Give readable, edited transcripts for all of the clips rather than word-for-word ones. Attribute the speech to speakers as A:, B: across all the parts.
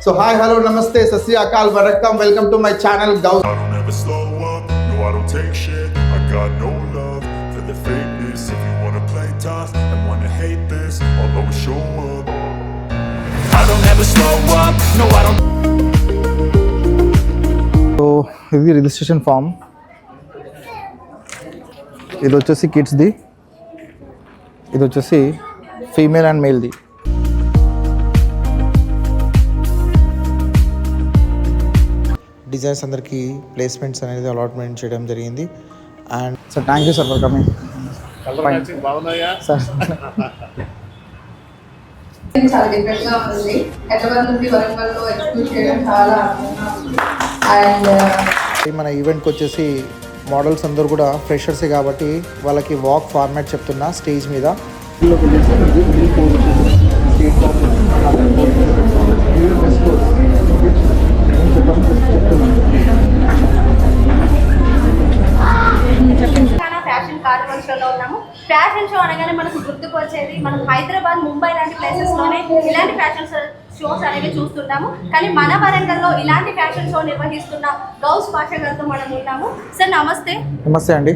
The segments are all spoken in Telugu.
A: So hi, hello, namaste, sat sri akal, vanakkam, welcome to my channel Gauss.
B: I don't ever slow up, no I don't take shit. I got no love for the fakeness. If you wanna play tough and wanna hate this, I'll always show up. I don't ever slow up, no I don't.
A: So ఇది రిజిస్ట్రేషన్ ఫామ్, ఇది వచ్చేసి కిడ్స్ది, ఇది వచ్చేసి ఫీమేల్ అండ్ మేల్ది.
C: డిజైన్స్ అందరికీ ప్లేస్మెంట్స్ అనేది అలాట్మెంట్ చేయడం జరిగింది. And
A: sir thank you sir for coming. Sir
D: చాలా డిఫరెంట్ గా ఉంది. హైదరాబాద్ నుండి వరంగల్లో ఎక్స్క్యూట్ చేయడం చాలా అండ్
C: మన ఈవెంట్కి వచ్చేసి మోడల్స్ అందరూ కూడా ఫ్రెషర్సే కాబట్టి వాళ్ళకి వాక్ ఫార్మాట్ చెప్తున్నా స్టేజ్ మీద.
E: ఫ్యాషన్ కార్నివల్ షోలో ఉన్నాము. ఫ్యాషన్ షో అనగానే మనకు గుర్తుకు వచ్చేది మనం హైదరాబాద్, ముంబై లాంటి ప్లేసెస్లోనే ఇలాంటి ఫ్యాషన్ షోస్ అనేవి చూస్తుంటాము. కానీ మన వరంగల్లో ఇలాంటి ఫ్యాషన్ షో నిర్వహిస్తున్న గౌస్ పాషా గారితో మనం ఉన్నాము. సార్ నమస్తే.
A: నమస్తే అండి.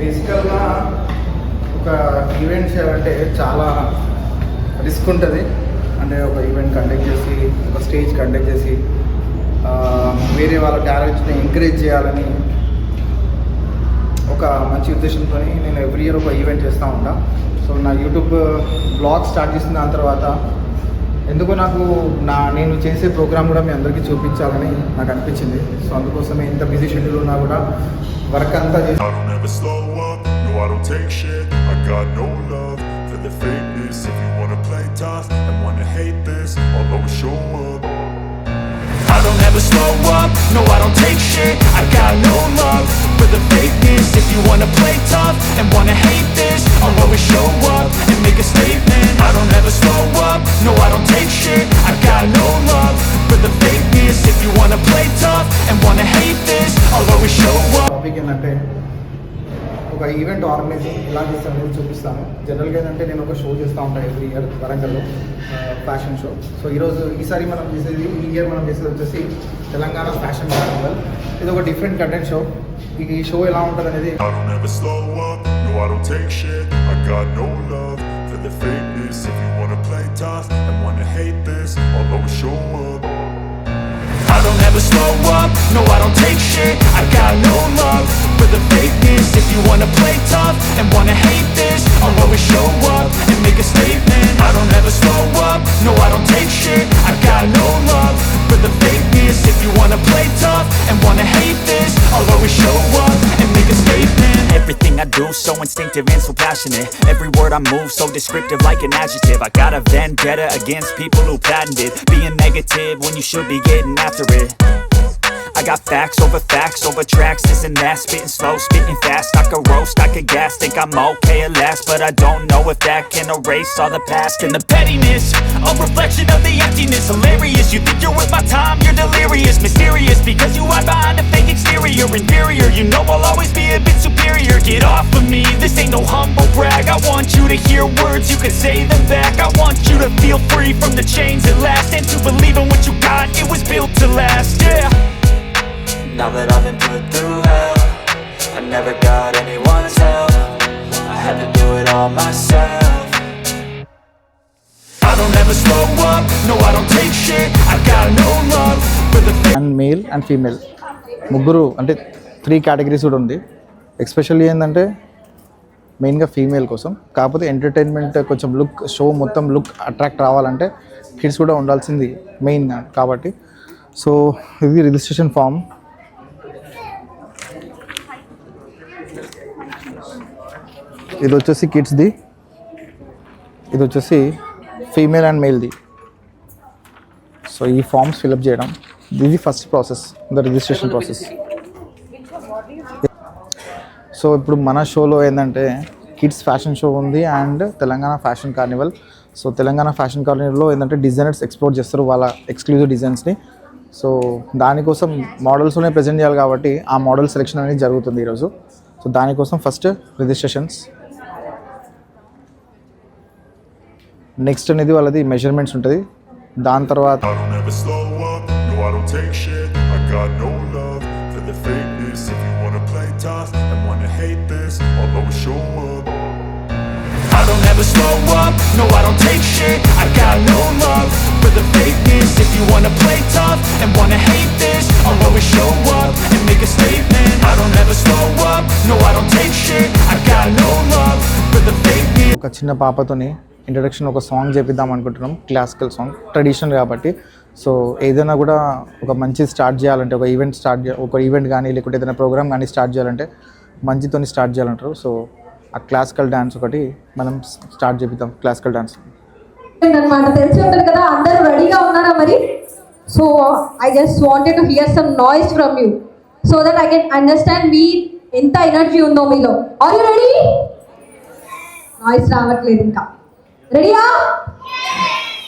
A: బేసికల్గా ఒక ఈవెంట్ చేయాలంటే చాలా రిస్క్ ఉంటుంది. అంటే ఒక ఈవెంట్ కండక్ట్ చేసి, ఒక స్టేజ్ కండక్ట్ చేసి, వేరే వాళ్ళ టాలెంట్ని ఎంకరేజ్ చేయాలని ఒక మంచి ఉద్దేశంతో నేను ఎవ్రీ ఇయర్ ఒక ఈవెంట్ చేస్తూ ఉంటా. సో నా యూట్యూబ్ బ్లాగ్ స్టార్ట్ చేసిన దాని తర్వాత ఎందుకో నాకు నేను చేసే ప్రోగ్రామ్ కూడా మీ అందరికీ చూపించాలని నాకు అనిపించింది. సో అందుకోసమే ఇంత బిజీ షెడ్యూల్ ఉన్నా కూడా వర్క్ అంతా చేసి
B: I don't ever slow up, no I don't take shit. I got no love for the fakeness. If you wanna play tough and wanna hate this, I'll always show up. I don't ever slow up, no I don't take shit. I got no love for the fakeness. If you wanna play tough and wanna hate this, I'll always show up and make a statement. I don't ever slow up, no I don't take shit. I got no love for the fakeness. If you wanna play tough and wanna hate this, I'll always show up.
A: Topic ఏంటంటే ఒక ఈవెంట్ ఆర్గనైజింగ్ ఎలా చేస్తాను అనేది చూపిస్తాను. జనరల్గా ఏంటంటే నేను ఒక షో చేస్తూ ఉంటాను ఎవ్రీ ఇయర్ వరంగల్లో, ఫ్యాషన్ షో. సో ఈసారి మనం చేసేది, ఈ ఇయర్ మనం చేసేది వచ్చేసి తెలంగాణ ఫ్యాషన్ కార్నివల్. ఇది ఒక డిఫరెంట్ కంటెంట్ షో. ఈ షో ఎలా ఉంటుంది అనేది
B: I don't ever slow up, no I don't take shit. I got no love for the fakeness. If you wanna play tough and wanna hate this, I'll always show up. I don't ever slow up, no I don't take shit. I got no love for the fakeness. If you wanna play tough and wanna hate this, I'll always show up and make a statement. I don't ever slow up, no I don't take shit. I got no love for the fakeness. If you wanna play tough and wanna hate this, I'll always show up and make a statement.
F: Everything I do so instinctive and so passionate. Every word I move so descriptive like an adjective. I got a vendetta against people who patented being negative when you should be getting after it. I got facts over tracks, this and that. Spitting slow, spitting fast. I could roast, I could gas. Think I'm okay at last, but I don't know if that can erase all the past. And the pettiness, a reflection of the emptiness. Hilarious, you think you're worth my time, you're delirious. Mysterious, because you hide behind a fake exterior. Inferior, you know I'll always be a bit superior. Get off of me, this ain't no humble brag. I want you to hear words, you can say them back. I want you to feel free from the chains at last, and to believe in what you got, it was built to last, yeah. Now that I've been put through hell, I never got anyone's help. I had to do it all myself.
B: I don't ever slow up, no I don't take shit. I got no love for the
A: and male and female ముగ్గురు, అంటే 3 కేటగిరీస్ కూడా ఉంది. ఎస్పెషల్లీ ఏంటంటే మెయిన్గా ఫీమేల్ కోసం. కాకపోతే ఎంటర్టైన్మెంట్ కొంచెం లుక్, షో మొత్తం లుక్ అట్రాక్ట్ రావాలంటే కిడ్స్ కూడా ఉండాల్సింది మెయిన్ కాబట్టి. సో ఇది రిజిస్ట్రేషన్ ఫామ్. ఇది వచ్చేసి కిడ్స్ది, ఇది వచ్చేసి ఫీమేల్ అండ్ మేల్ది. సో ఈ ఫామ్స్ ఫిలప్ చేయడం, ఇది first process, the registration process. So ఇప్పుడు మన షోలో ఏంటంటే కిడ్స్ ఫ్యాషన్ షో ఉంది and Telangana fashion carnival. So Telangana fashion కార్నివల్లో ఏంటంటే డిజైనర్స్ ఎక్స్పోర్ట్ చేస్తారు వాళ్ళ ఎక్స్క్లూజివ్ డిజైన్స్ని. సో దానికోసం మోడల్స్లోనే ప్రజెంట్ చేయాలి కాబట్టి ఆ మోడల్ సెలెక్షన్ అనేది జరుగుతుంది ఈరోజు.
C: సో దానికోసం ఫస్ట్ రిజిస్ట్రేషన్స్, నెక్స్ట్ అనేది వాళ్ళది మెజర్మెంట్స్ ఉంటుంది. దాని తర్వాత
B: I don't ever slow up, no I don't take shit. I got no love for the fakeness. If you wanna play tough and wanna hate this, I'll always show up.
F: I don't ever slow up, no I don't take shit. I got no love for the fakeness. If you wanna play tough and wanna hate this, I'll always show up and make a statement. I don't ever slow up, no I don't take shit. I got no love for the fakeness.
C: ఒక చిన్న పాపతోని ఇంట్రడక్షన్ ఒక సాంగ్ చేపిద్దాం అనుకుంటున్నాం, క్లాసికల్ సాంగ్, ట్రెడిషనల్ కాబట్టి. సో ఏదైనా కూడా ఒక మంచి స్టార్ట్ చేయాలంటే, ఒక ఈవెంట్ కానీ లేకుంటే ఏదైనా ప్రోగ్రామ్ కానీ స్టార్ట్ చేయాలంటే మంచితోని స్టార్ట్ చేయాలంటారు. సో ఆ క్లాసికల్ డ్యాన్స్ ఒకటి మనం స్టార్ట్ చేపిద్దాం, క్లాసికల్ డ్యాన్స్.
G: అన్నమాట. తెలిసి ఉంటుంది కదా, అందరూ రెడీగా ఉన్నారా మరి? So I just wanted to hear some noise from you so that I can understand మీ ఎంత ఎనర్జీ ఉందో మీలో. Are you ready? నాయిస్ రావట్లేదు ఇంకా. రెడీయా?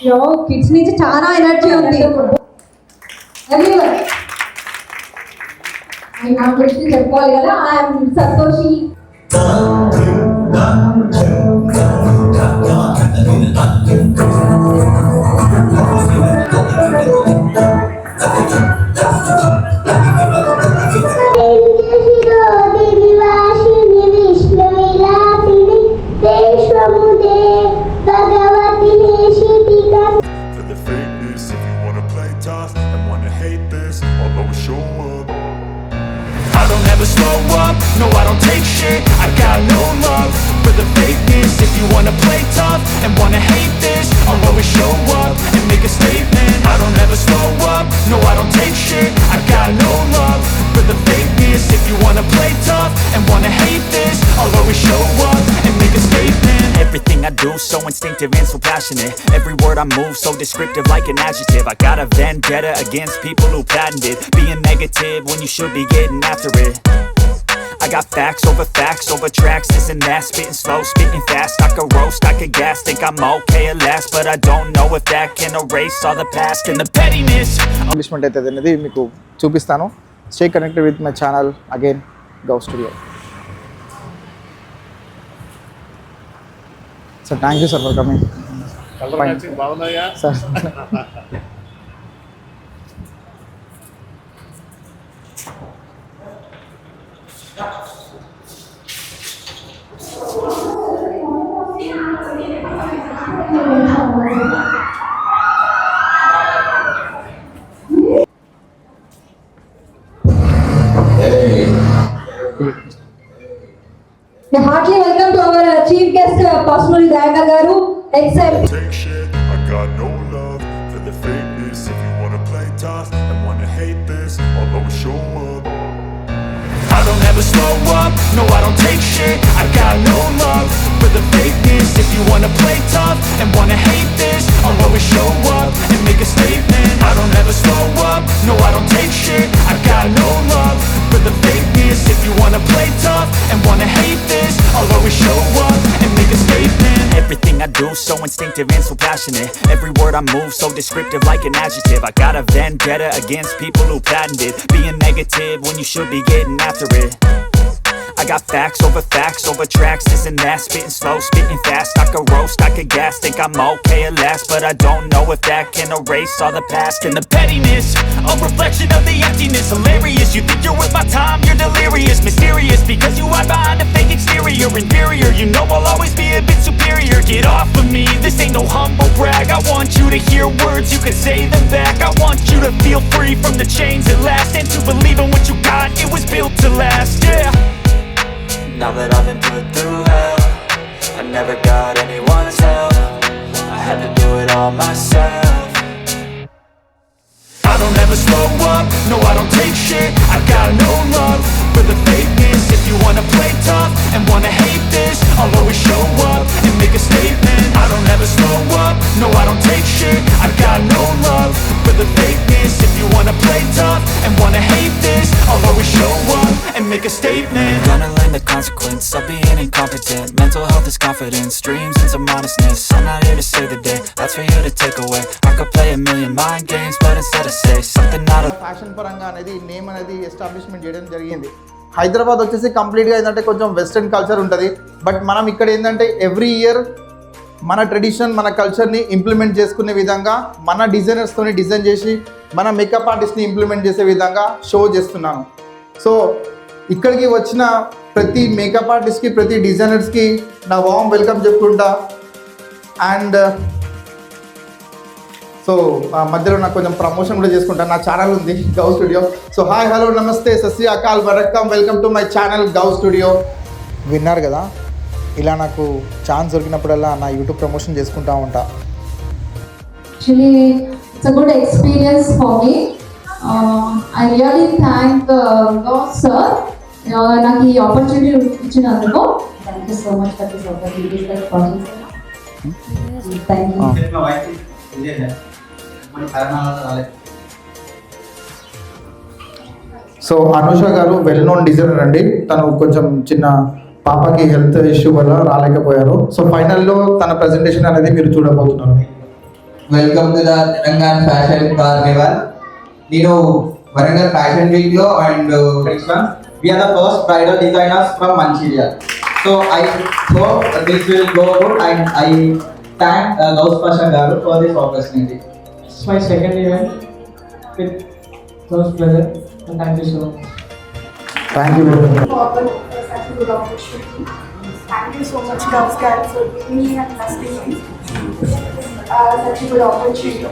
G: యో కిడ్స్ నుంచి చాలా ఎనర్జీ ఉంది. ఎవ్రీవన్ నా గురించి చెప్పుకోవాలి కదా. I'm Santoshi.
B: For the fakeness, if you wanna play tough and wanna hate this, I'll always show up.
F: I don't ever slow up, no I don't take shit. I got no love for the fakeness. If you wanna play tough and wanna hate this, I'll always show up and make a statement. I don't ever slow up, no I don't take shit. I got no love for the fakeness. If you wanna play tough and wanna hate this, I'll always show up and make a statement. Everything I do so instinctive and so passionate. Every word I move so descriptive like an adjective. I got a vendetta against people who patented being negative when you should be getting after it. I got facts over tracks, this and that, spitting slow, spitting fast. I could roast, I could gas, think I'm okay at last, but I don't know if that can erase all the past and the pettiness.
C: Accomplishment అయితే అనేది మీకు చూపిస్తాను. Stay connected with my channel again, గౌ studio. Sir thank you sir for coming.
H: బాగున్నాయా
C: sir
G: Heartily welcome to our chief guest, Pasumuli Dayagar garu, ex-MP.
B: Take shit, I got no love for the fakeness. If you wanna play tough and wanna hate this, I'll always show up.
F: I don't ever slow up, no I don't take shit. I got no love for the fakeness. If you wanna play tough and wanna hate this, I'll always show up and make a statement. I don't ever slow up, no I don't take shit. I got no love for the fakeness. If you wanna play tough and wanna hate this, I'll always show up and make a statement. Everything I do so instinctive and so passionate. Every word I move so descriptive like an adjective. I got a vendetta against people who patented being negative when you should be getting after it. I got facts over tracks, this and that, spitting slow, spitting fast. I could roast, I could gas, think I'm okay at last, but I don't know if that can erase all the past and the pettiness. A reflection of the emptiness, hilarious. You think you're worth my time, you're delirious, mysterious, because you hide behind a fake exterior. Inferior, you know I'll always be a bit superior. Get off of me, this ain't no humble brag. I want you to hear words, you can say them back. I want you to feel free from the chains that last, and to believe in what you got, it was built to last, yeah.
I: Now that I've been put through hell, I never got anyone's help. I had to do it all myself.
F: I don't ever slow up, no I don't take shit. I got no love for the fakeness. If you wanna play tough and wanna hate this, I'll always show up and make a statement. I don't ever slow up, no I don't take shit. I got no love for the fakeness. If you wanna play tough and wanna hate this, I'll always show up and make a statement.
I: Gonna learn the consequence of being incompetent. Mental health is confidence, dreams and some honestness. I'm not here to save the day, that's for you to take away. I could play a million mind games, but instead I say something out of
C: fashion పరంగా అనేది నేమ్ అనేది ఎస్టాబ్లిష్మెంట్ చేయడం జరిగింది. హైదరాబాద్ వచ్చేసి కంప్లీట్గా ఏంటంటే కొంచెం వెస్ట్రన్ కల్చర్ ఉంటుంది. బట్ మనం ఇక్కడ ఏంటంటే ఎవ్రీ ఇయర్ మన ట్రెడిషన్ మన కల్చర్ని ఇంప్లిమెంట్ చేసుకునే విధంగా మన డిజైనర్స్తోని డిజైన్ చేసి మన మేకప్ ఆర్టిస్ట్ని ఇంప్లిమెంట్ చేసే విధంగా షో చేస్తున్నాను. సో ఇక్కడికి వచ్చిన ప్రతి మేకప్ ఆర్టిస్ట్కి ప్రతి డిజైనర్స్కి నా వామ్ వెల్కమ్ చెప్పుకుంటా. అండ్ సో మధ్యలో నాకు కొంచెం ప్రమోషన్ కూడా చేసుకుంటాను. నా ఛానల్ ఉంది Gau studio. So hi hello namaste Sat Sri Akal vanakkam, welcome to my channel Gau studio. విన్నారు కదా, ఇలా నాకు ఛాన్స్ దొరికినప్పుడల్లా నా యూట్యూబ్ ప్రమోషన్ చేసుకుంటా ఉంటా.
G: Actually, it's a good experience for me. I really thank God, sir. నాకు ఈ ఆపర్చునిటీ ఇచ్చినందుకు. Thank you so much for this opportunity. Thank you.
C: So Anusha గారు వెల్ నోన్ డిజైనర్ అండి. తను కొంచెం చిన్న పాపకి హెల్త్ ఇష్యూ వల్ల రాలేకపోయారు. సో ఫైనల్లో తన ప్రెజెంటేషన్ అనేది మీరు చూడబోతున్నారు.
J: Welcome to the Telangana fashion Carnival. నేను వరంగల్ ఫ్యాషన్ వీక్ లో and we are the first bridal designers from Manchilia. So I hope this will go good and I thank Gauss Pasha Garu for this opportunity.
K: It's my second event with Gauss pleasure and thank you so much.
C: Thank you very much.
E: Such a good opportunity. Thank you so much, Gauss Garu, for giving me and trusting me. Such a good opportunity.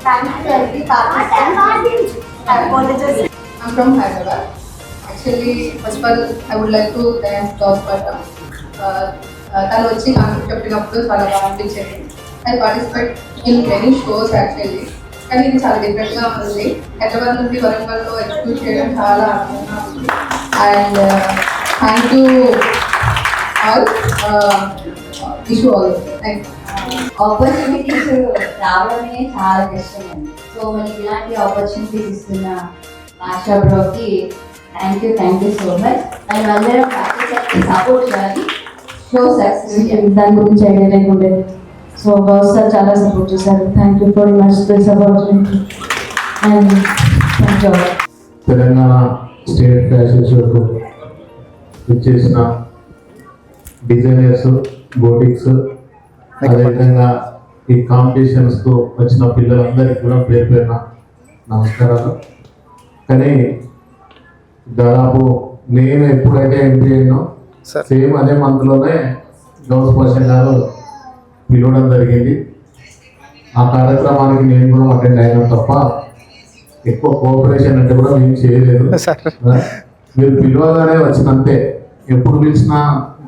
E: Thank you to every participant. I apologize.
D: I'm from Hyderabad. Actually, first of all, I would like to thank Gauss Pasha. తను వచ్చి నాకు చెప్పినప్పుడు చాలా బాగా అనిపించింది. I participate in many shows actually, కానీ ఇది చాలా డిఫరెంట్గా ఉంది. హైదరాబాద్ నుండి వరంగల్లో ఎక్స్క్యూట్ చేయడం చాలా ఆనందంగా ఉంది. And thank you all, wish you all. Thank you.
L: Opportunities రావడమే చాలా కష్టం అండి. సో మనకి ఇలాంటి ఆపర్చునిటీస్ ఇస్తున్న ఆశా బ్రోకి thank you so much. And అందరం సపోర్ట్ చేయాలి. షో సక్సెస్
G: దాని గురించి ఐడియా లేకుండే. సో గౌస్ సార్ చాలా సపోర్ట్ చేశారు. Thank you for much this opportunity and thank you.
H: Telangana state fashion షోకు ఇచ్చేసిన డిజైనర్స్, బోటిక్స్, అదేవిధంగా ఈ కాంపిటీషన్స్కు వచ్చిన పిల్లలందరికీ కూడా పేరు పేరున నమస్కారాలు. కానీ దాదాపు నేను ఎప్పుడైతే ఎంట్రీ అయినా సేమ్ అదే మంత్లోనే గౌస్ పాషా గారు పిలవడం జరిగింది. ఆ కార్యక్రమానికి నేను కూడా అటెండ్ అయినా తప్ప ఎక్కువ కోఆపరేషన్ అంటే కూడా నేను చేయలేదు. మీరు పిలవగానే వచ్చినంతే, ఎప్పుడు పిలిచినా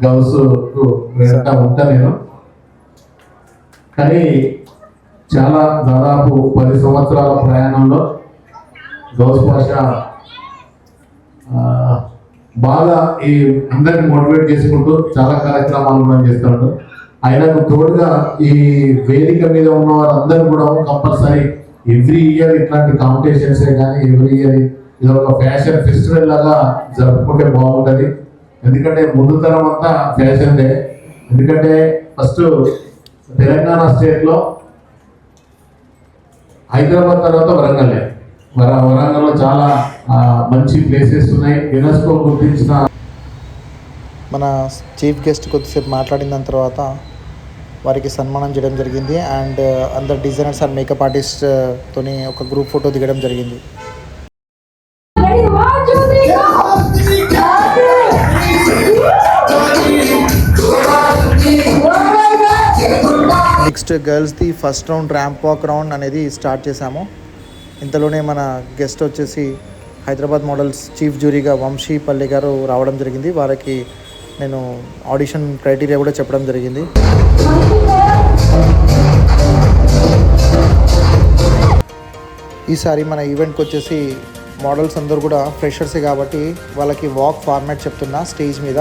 H: గౌస్ వెంట ఉంటా నేను. కానీ చాలా దాదాపు 10 సంవత్సరాల ప్రయాణంలో గౌస్ పాషా బాగా ఈ అందరిని మోటివేట్ చేసుకుంటూ చాలా కార్యక్రమాలు కూడా చేస్తాడు. ఆయనకు తోడుగా ఈ వేదిక మీద ఉన్న వారందరూ కూడా కంపల్సరీ ఎవ్రీ ఇయర్ ఇట్లాంటి కాంపిటీషన్సే కానీ ఎవ్రీ ఇయర్ ఇది ఒక ఫ్యాషన్ ఫెస్టివల్ లాగా జరుపుకుంటే బాగుంటుంది. ఎందుకంటే ముందు తరం అంతా ఫ్యాషన్దే. ఎందుకంటే ఫస్ట్ తెలంగాణ స్టేట్లో హైదరాబాద్ తర్వాత వరంగల్లే. వరంగల్లో చాలా మంచి ప్లేసెస్ ఉన్నాయి. యునెస్కో గుర్తించిన
C: మన చీఫ్ గెస్ట్ కొద్దిసేపు మాట్లాడిన దాని తర్వాత వారికి సన్మానం చేయడం జరిగింది. అండ్ అందరు డిజైనర్స్ అండ్ మేకప్ ఆర్టిస్ట్ తోని ఒక గ్రూప్ ఫోటో దిగడం జరిగింది. నెక్స్ట్ గర్ల్స్ది first round ramp walk round అనేది స్టార్ట్ చేశాము. ఇంతలోనే మన గెస్ట్ వచ్చేసి హైదరాబాద్ మోడల్స్ చీఫ్ జ్యూరీగా వంశీ పల్లె గారు రావడం జరిగింది. వారికి నేను ఆడిషన్ క్రైటీరియా కూడా చెప్పడం జరిగింది. ఈసారి మన ఈవెంట్కి వచ్చేసి మోడల్స్ అందరూ కూడా ఫ్రెషర్సే కాబట్టి వాళ్ళకి వాక్ ఫార్మాట్ చెప్తున్నా స్టేజ్ మీద.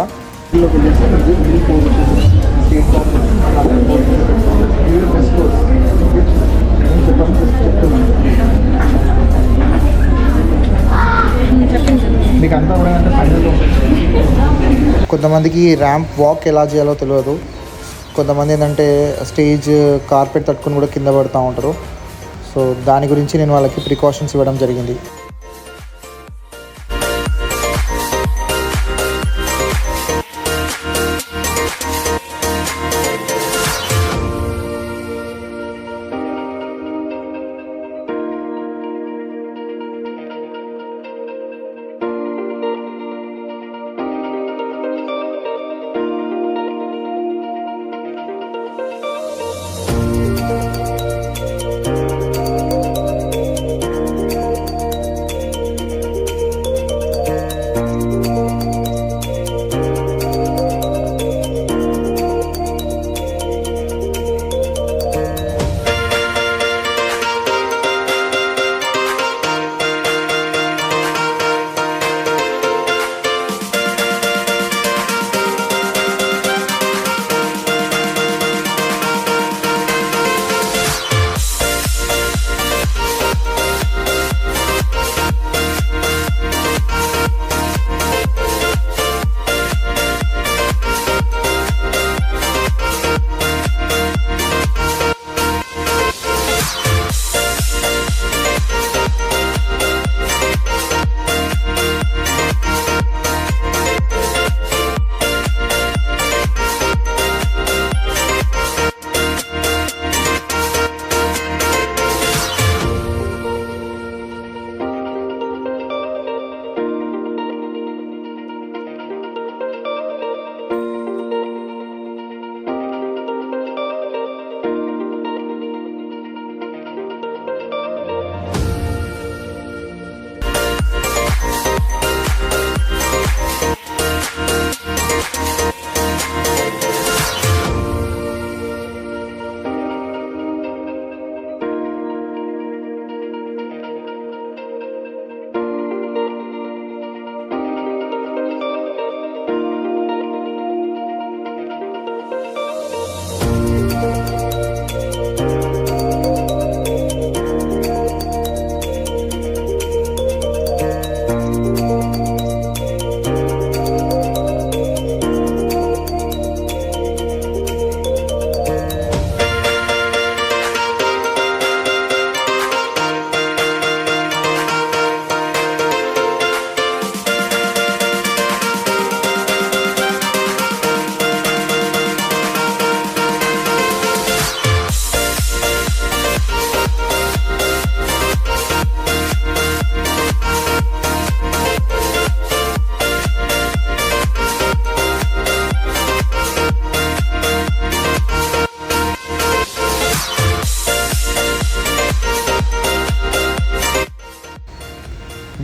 C: మీకు అంతా కూడా కొంతమందికి ర్యాంప్ వాక్ ఎలా చేయాలో తెలియదు. కొంతమంది ఏంటంటే స్టేజ్ కార్పెట్ తట్టుకుని కూడా కింద పడుతూ ఉంటారు. సో దాని గురించి నేను వాళ్ళకి ప్రికాషన్స్ ఇవ్వడం జరిగింది.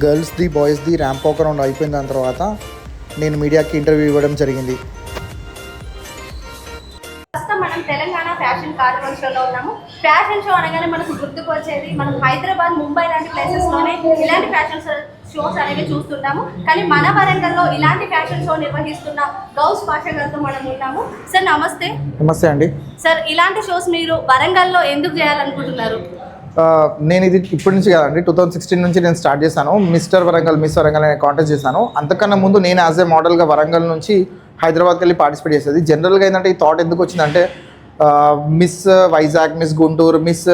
C: గర్ల్స్ది బాయ్స్ది ర్యాంప్ వాక్ రౌండ్ అయిపోయిన దాని తర్వాత నేను మీడియాకి ఇంటర్వ్యూ ఇవ్వడం జరిగింది.
E: ప్రస్తుతం మనం తెలంగాణ ఫ్యాషన్ కార్నివల్ షోలో ఉన్నాము. ఫ్యాషన్ షో అనగానే మనకు గుర్తుకు వచ్చేది మనం హైదరాబాద్, ముంబై లాంటి ప్లేసెస్లోనే ఇలాంటి ఫ్యాషన్ షోస్ అనేవి చూస్తుంటాము. కానీ మన వరంగల్లో ఇలాంటి ఫ్యాషన్ షో నిర్వహిస్తున్న గౌస్ పాషా గారితో మనం ఉన్నాము. సార్ నమస్తే.
C: నమస్తే అండి.
E: సార్ ఇలాంటి షోస్ మీరు వరంగల్లో ఎందుకు చేయాలనుకుంటున్నారు?
C: నేను ఇది ఇప్పటి నుంచి కాదండి, 2016 నుంచి నేను స్టార్ట్ చేశాను. మిస్టర్ వరంగల్, మిస్ వరంగల్ అనే కాంటెస్ట్ చేశాను. అంతకన్నా ముందు నేను యాజ్ ఏ మోడల్గా వరంగల్ నుంచి హైదరాబాద్కి వెళ్ళి పార్టిసిపేట్ చేసేది. జనరల్గా ఏంటంటే ఈ థాట్ ఎందుకు వచ్చిందంటే miss Vizag, miss Guntur, miss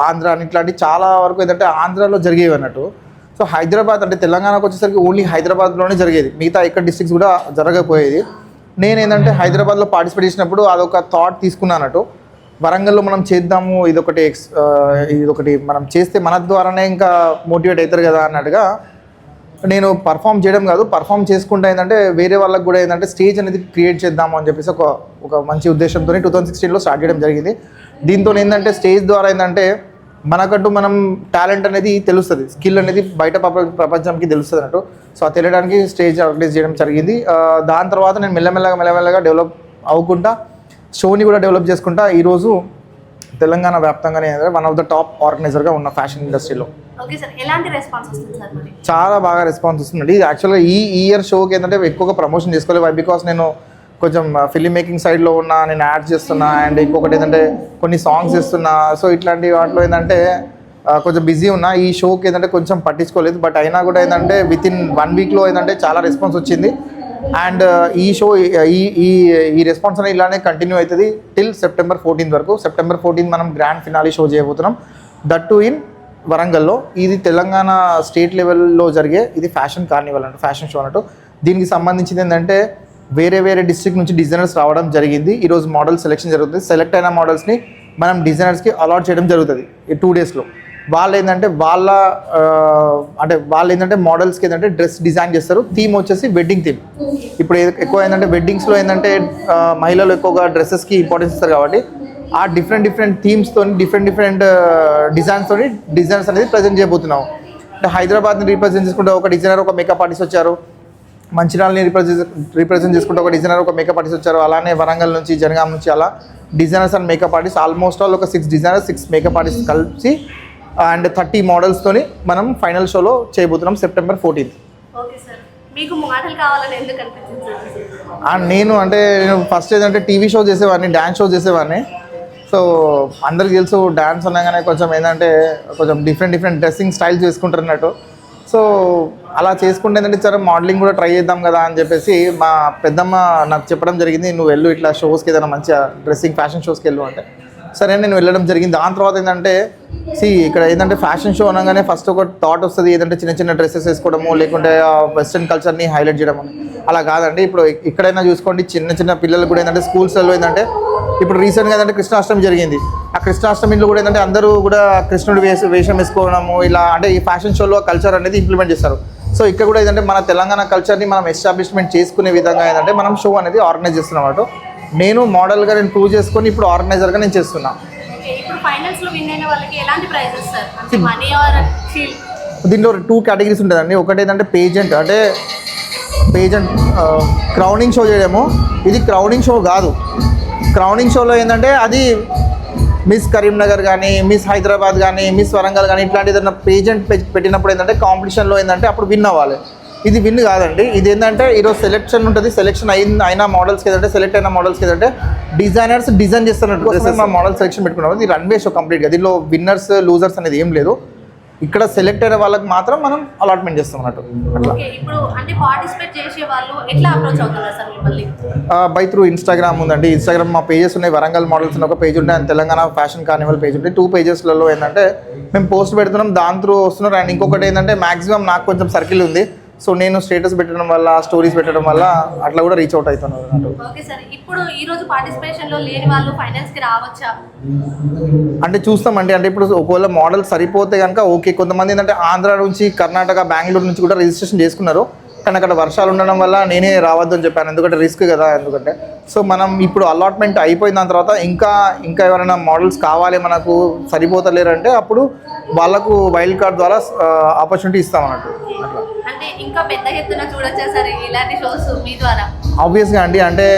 C: Andhra అని ఇట్లాంటి చాలా వరకు ఏంటంటే ఆంధ్రాలో జరిగేవి అన్నట్టు. సో హైదరాబాద్ అంటే తెలంగాణకు వచ్చేసరికి ఓన్లీ హైదరాబాద్లోనే జరిగేది, మిగతా ఎక్కడ డిస్ట్రిక్ట్స్ కూడా జరగకపోయేది. నేను ఏంటంటే హైదరాబాద్లో పార్టిసిపేట్ చేసినప్పుడు అదొక థాట్ తీసుకున్నానట్టు, వరంగల్లో మనం చేద్దాము, ఇదొకటి మనం చేస్తే మన ద్వారానే ఇంకా మోటివేట్ అవుతారు కదా అన్నట్టుగా నేను పర్ఫామ్ చేయడం కాదు, పర్ఫామ్ చేసుకుంటే ఏంటంటే వేరే వాళ్ళకి కూడా ఏంటంటే స్టేజ్ అనేది క్రియేట్ చేద్దాము అని చెప్పేసి ఒక మంచి ఉద్దేశంతో 2016లో స్టార్ట్ చేయడం జరిగింది. దీంతో ఏంటంటే స్టేజ్ ద్వారా ఏంటంటే మనకంటూ మనం టాలెంట్ అనేది తెలుస్తుంది, స్కిల్ అనేది బయట ప్రపంచానికి తెలుస్తుంది అన్నట్టు. సో అది తెలియడానికి స్టేజ్ ఆర్గనైజ్ చేయడం జరిగింది. దాని తర్వాత నేను మెల్లమెల్లగా డెవలప్ అవ్వకుండా షోని కూడా డెవలప్ చేసుకుంటా ఈరోజు తెలంగాణ వ్యాప్తంగానే వన్ ఆఫ్ ద టాప్ ఆర్గనైజర్గా ఉన్న ఫ్యాషన్ ఇండస్ట్రీలో.
E: ఓకే సార్, ఎలాంటి రెస్పాన్స్ వస్తుంది సార్? మరి
C: చాలా బాగా రెస్పాన్స్ వస్తుందండి. యాక్చువల్గా ఈ ఇయర్ షోకి ఏంటంటే ఎక్కువగా ప్రమోషన్ చేసుకోలేదు, బికాస్ నేను కొంచెం ఫిల్మ్ మేకింగ్ సైడ్లో ఉన్నా, నేను యాడ్ చేస్తున్నా, అండ్ ఇంకొకటి ఏంటంటే కొన్ని సాంగ్స్ ఇస్తున్నా. సో ఇట్లాంటి వాటిలో ఏంటంటే కొంచెం బిజీ ఉన్నా. ఈ షోకి ఏంటంటే కొంచెం పట్టించుకోలేదు, బట్ అయినా కూడా ఏంటంటే వితిన్ 1 వీక్లో ఏంటంటే చాలా రెస్పాన్స్ వచ్చింది. అండ్ ఈ షో ఈ రెస్పాన్స్ అనేది ఇలానే కంటిన్యూ అవుతుంది టిల్ సెప్టెంబర్ 14 వరకు. సెప్టెంబర్ 14 మనం గ్రాండ్ ఫినాలీ షో చేయబోతున్నాం, దట్ టు ఇన్ వరంగల్లో. ఇది తెలంగాణ స్టేట్ లెవెల్లో జరిగే ఇది ఫ్యాషన్ కార్నివల్ అంటే ఫ్యాషన్ షో అన్నట్టు. దీనికి సంబంధించింది ఏంటంటే వేరే డిస్ట్రిక్ట్ నుంచి డిజైనర్స్ రావడం జరిగింది. ఈరోజు మోడల్ సెలెక్షన్ జరుగుతుంది. సెలెక్ట్ అయిన మోడల్స్ని మనం డిజైనర్స్కి అలాట్ చేయడం జరుగుతుంది ఈ 2 డేస్లో. వాళ్ళు ఏంటంటే వాళ్ళు ఏంటంటే మోడల్స్కి ఏంటంటే డ్రెస్ డిజైన్ చేస్తారు. థీమ్ వచ్చేసి వెడ్డింగ్ థీమ్. ఇప్పుడు ఎక్కువ ఏంటంటే వెడ్డింగ్స్లో ఏంటంటే మహిళలు ఎక్కువగా డ్రెస్సెస్కి ఇంపార్టెన్స్ ఇస్తారు కాబట్టి ఆ డిఫరెంట్ థీమ్స్తో డిఫరెంట్ డిజైన్స్తో డిజైనర్స్ అనేది ప్రజెంట్ చేయబోతున్నాం. అంటే హైదరాబాద్ని రీప్రజెంట్ చేసుకుంటే ఒక డిజైనర్, ఒక మేకప్ ఆర్టిస్ట్ వచ్చారు. మంచిర్యాలని రిప్రజెంట్ చేసుకుంటే ఒక డిజైనర్, ఒక మేకప్ ఆర్టిస్ట్ వచ్చారు. అలానే వరంగల్ నుంచి, జనగాం నుంచి అలా designers and makeup artist almost all ఒక 6 డిజైనర్స్, 6 మేకప్ ఆర్టిస్ట్ కలిసి అండ్ 30 మోడల్స్తోని మనం ఫైనల్ షోలో చేయబోతున్నాం సెప్టెంబర్ 14.
E: ఓకే సార్, మీకు మాటలు కావాలని ఎందుకు అనిపించింది సార్?
C: నేను ఫస్ట్ ఏంటంటే టీవీ షో చేసేవాడిని, డ్యాన్స్ షో చేసేవాడిని. సో అందరికి తెలుసు డ్యాన్స్ అనగానే కొంచెం ఏంటంటే కొంచెం డిఫరెంట్ డ్రెస్సింగ్ స్టైల్స్ చేసుకుంటారు అన్నట్టు. సో అలా చేసుకుంటే ఏంటంటే సరే మోడలింగ్ కూడా ట్రై చేద్దాం కదా అని చెప్పేసి మా పెద్దమ్మ నాకు చెప్పడం జరిగింది, నువ్వు వెళ్ళు ఇట్లా షోస్కి ఏదైనా మంచిగా డ్రెస్సింగ్ ఫ్యాషన్ షోస్కి వెళ్ళు అంటే. సరే నేను వెళ్ళడం జరిగింది. దాని తర్వాత ఏంటంటే ఇక్కడ ఏంటంటే ఫ్యాషన్ షో అనగానే ఫస్ట్ ఒక థాట్ వస్తుంది, ఏదంటే చిన్న డ్రెస్సెస్ వేసుకోవడము, లేకుంటే వెస్ట్రన్ కల్చర్ని హైలైట్ చేయడము. అలా కాదండి. ఇప్పుడు ఎక్కడైనా చూసుకోండి, చిన్న పిల్లలు కూడా ఏంటంటే స్కూల్స్లో ఏంటంటే ఇప్పుడు రీసెంట్గా ఏంటంటే కృష్ణాష్టమి జరిగింది. ఆ కృష్ణాష్టమిలో కూడా ఏంటంటే అందరూ కూడా కృష్ణుడి వేషం వేసుకోవడము, ఇలా అంటే ఈ ఫ్యాషన్ షోలో కల్చర్ అనేది ఇంప్లిమెంట్ చేస్తారు. సో ఇక్కడ కూడా ఏంటంటే మన తెలంగాణ కల్చర్ని మనం ఎస్టాబ్లిష్మెంట్ చేసుకునే విధంగా ఏంటంటే మనం షో అనేది ఆర్గనైజ్ చేస్తున్నాం అన్నమాట. నేను మోడల్గా నేను ప్రూవ్ చేసుకొని ఇప్పుడు ఆర్గనైజర్గా నేను చేస్తున్నా. దీంట్లో 2 కేటగిరీస్ ఉంటుందండి. ఒకటి ఏంటంటే పేజెంట్ క్రౌనింగ్ షో చేయడము. ఇది క్రౌనింగ్ షో కాదు. క్రౌనింగ్ షోలో ఏంటంటే అది మిస్ కరీంనగర్ కానీ, మిస్ హైదరాబాద్ కానీ, మిస్ వరంగల్ కానీ ఇట్లాంటి ఏదైనా పేజెంట్ పెట్టినప్పుడు ఏంటంటే కాంపిటీషన్లో ఏంటంటే అప్పుడు విన్ అవ్వాలి. ఇది విన్ కాదండి. ఇది ఏంటంటే ఈరోజు సెలెక్షన్ ఉంటుంది. సెలెక్షన్ అయిన మోడల్స్కి ఏంటంటే సెలెక్ట్ అయిన మోడల్స్కి ఏంటంటే డిజైనర్స్ డిజైన్ చేస్తున్నట్టు మా మోడల్ సెలెక్షన్ పెట్టుకున్నాము. ఇది రన్వే షో కంప్లీట్గా. దీనిలో విన్నర్స్ లూజర్స్ అనేది ఏం లేదు. ఇక్కడ సెలెక్ట్ అయిన వాళ్ళకి మాత్రం మనం అలాట్మెంట్ చేస్తాం అన్నట్టు. బై త్రూ ఇన్స్టాగ్రామ్ ఉందండి. ఇన్స్టాగ్రామ్ మా పేజెస్ ఉన్నాయి. వరంగల్ మోడల్స్ అని ఒక పేజ్ ఉంటాయి, and Telangana fashion Carnival page ఉంటాయి. 2 పేజెస్లలో ఏంటంటే మేము పోస్ట్ పెడుతున్నాం, దాని త్రూ వస్తున్నారు. అండ్ ఇంకొకటి ఏంటంటే మ్యాక్సిమం నాకు కొంచెం సర్కిల్ ఉంది. సో నేను స్టేటస్ పెట్టడం వల్ల, స్టోరీస్ పెట్టడం వల్ల అట్లా కూడా రీచ్ అవుట్ అవుతున్నారు అన్నట్టు.
E: ఓకే సార్, ఇప్పుడు ఈ రోజు పార్టిసిపేషన్లో లేని వాళ్ళు ఫైనల్స్కి రావచ్చా?
C: అంటే చూస్తామండి. అంటే ఇప్పుడు ఒకవేళ మోడల్ సరిపోతే కనుక ఓకే. కొంతమంది ఏంటంటే ఆంధ్ర నుంచి, కర్ణాటక, బెంగళూరు నుంచి కూడా రిజిస్ట్రేషన్ చేసుకున్నారు. కానీ అక్కడ వర్షాలు ఉండడం వల్ల నేనే రావద్దు అని చెప్పాను, ఎందుకంటే రిస్క్ కదా. ఎందుకంటే సో మనం ఇప్పుడు అలాట్మెంట్ అయిపోయిన దాని తర్వాత ఇంకా ఎవరైనా మోడల్స్ కావాలి మనకు సరిపోతలేరంటే అప్పుడు వాళ్ళకు వైల్డ్ కార్డ్ ద్వారా ఆపర్చునిటీ ఇస్తాం అన్నట్టు అట్లా.
E: అంటే ఇంకా పెద్ద ఎత్తున చూడొచ్చా సార్ ఇలాంటి షోస్ మీ ద్వారా?
C: ఆబ్వియస్గా అండి, అంటే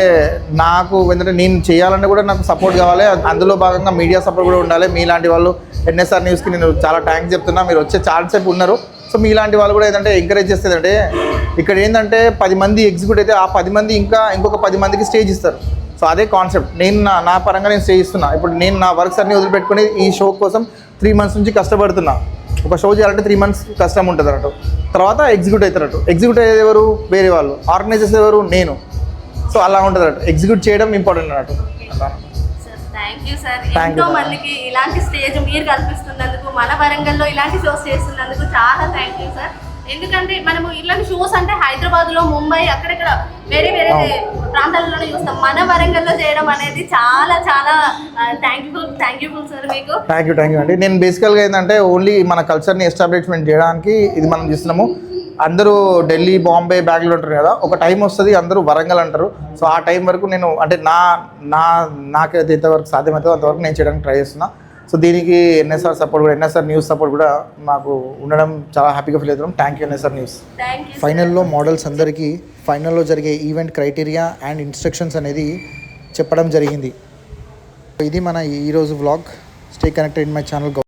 C: నాకు ఎందుకంటే నేను చేయాలంటే కూడా నాకు సపోర్ట్ కావాలి, అందులో భాగంగా మీడియా సపోర్ట్ కూడా ఉండాలి. మీలాంటి వాళ్ళు ఎన్ఎస్ఆర్ న్యూస్కి నేను చాలా థ్యాంక్స్ చెప్తున్నా. మీరు వచ్చే చాలాసేపు ఉన్నారు. సో మీలాంటి వాళ్ళు కూడా ఏంటంటే ఎంకరేజ్ చేస్తుందంటే ఇక్కడ ఏంటంటే 10 మంది ఎగ్జిక్యూట్ అయితే ఆ 10 మంది ఇంకొక 10 మందికి స్టేజ్ ఇస్తారు. సో అదే కాన్సెప్ట్. నేను నా పరంగా నేను స్టేజ్ ఇస్తున్నా. ఇప్పుడు నేను నా వర్క్స్ అన్నీ వదిలిపెట్టుకుని ఈ షో కోసం 3 months నుంచి కష్టపడుతున్నా. ఒక షో చేయాలంటే 3 months కష్టం ఉంటుంది అన్నట్టు. తర్వాత ఎగ్జిక్యూట్ అవుతారట్టు. ఎగ్జిక్యూట్ అయ్యేది ఎవరు? వేరే వాళ్ళు. ఆర్గనైజ్ చేసేది ఎవరు? నేను. సో అలా ఉంటుంది అన్నట్టు. ఎగ్జిక్యూట్ చేయడం ఇంపార్టెంట్ అన్నట్టు. అలా.
E: Thank you sir.
C: Thank you.
E: ఎంతో మందికి ఇలాంటి స్టేజ్ మీరు కల్పిస్తున్నందుకు, మన వరంగల్లో ఇలాంటి షోస్ చేస్తున్నందుకు చాలా థ్యాంక్ యూ సార్. ఎందుకంటే మనము ఇలాంటి షోస్ అంటే హైదరాబాద్లో, ముంబై, అక్కడక్కడ వేరే ప్రాంతాలలోనే చూస్తాం. మన వరంగల్లో చేయడం అనేది చాలా చాలా థ్యాంక్యూఫుల్ సార్ మీకు.
C: థ్యాంక్ యూ అండి. నేను బేసికల్గా ఏంటంటే ఓన్లీ మన కల్చర్ని ఎస్టాబ్లిష్మెంట్ చేయడానికి ఇది మనం చేస్తున్నాము. అందరూ ఢిల్లీ, బాంబే, బెంగళూరు అంటారు కదా, ఒక టైం వస్తుంది అందరూ వరంగల్ అంటారు. సో ఆ టైం వరకు నేను అంటే నాకైతే ఎంతవరకు సాధ్యమవుతుందో అంతవరకు నేను చేయడానికి ట్రై చేస్తున్నా. సో దీనికి ఎన్ఎస్ఆర్ సపోర్ట్ కూడా, ఎన్ఎస్ఆర్ న్యూస్ సపోర్ట్ కూడా మాకు ఉండడం చాలా హ్యాపీగా ఫీల్ అవుతున్నాం. Thank you NSR news. ఫైనల్లో మోడల్స్ అందరికీ ఫైనల్లో జరిగే ఈవెంట్ క్రైటీరియా అండ్ ఇన్స్ట్రక్షన్స్ అనేది చెప్పడం జరిగింది. ఇది మన ఈరోజు vlog. Stay connected in my channel.